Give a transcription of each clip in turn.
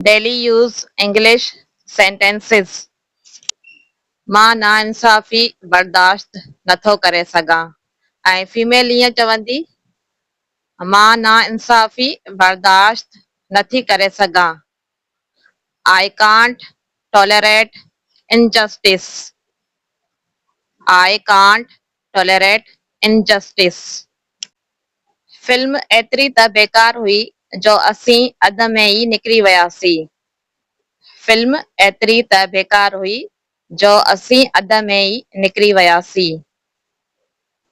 Daily use English sentences. मां नाइंसाफ़ी बर्दाश्त नथो करे सघां ऐं फीमेल ईअं चवंदी मां नाइंसाफ़ी बर्दाश्त नथी करे सघां. I can't tolerate injustice. I can't tolerate injustice. Film एतिरी त बेकार हुई जो असीं अध में ई निकिरी वियासीं. फिल्म एतिरी त बेकार हुई जो असीं अध में ई निकिरी वियासीं.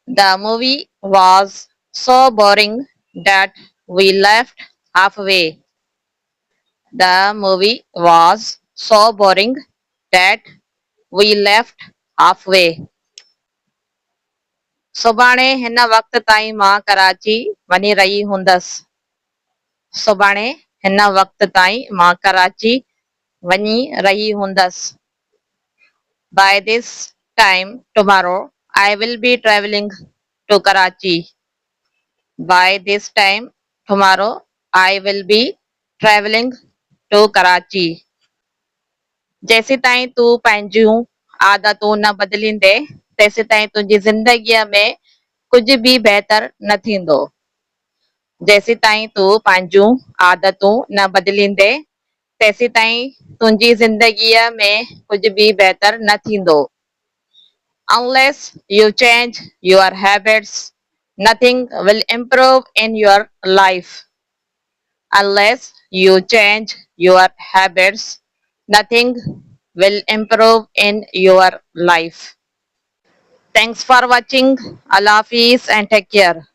The movie was so boring that we left halfway. The movie was so boring that we left halfway. सुभाणे हिन वक़्त ताईं मां कराची वञी रही हूंदसि. सुभाणे हिन वक़्त ताईं मां कराची वञी रही हूंदसि. By this time tomorrow I will be traveling to Karachi. By this time tomorrow I will be traveling to Karachi. जेसी ताईं तूं पंहिंजूं आदतूं न बदिलींदे तेसी ताईं तुंहिंजी ज़िंदगीअ में कुझु बि बहितर न थींदो. जेसी ताईं तूं पंहिंजूं आदतूं न बदिलींदे तेसी ताईं तुंहिंजी ज़िंदगीअ में कुझु बि बहितर न थींदो. Unless you change your habits, nothing will improve in your life. Unless you change your habits, nothing will improve in your life. Thanks for watching. Allah Hafiz and take care.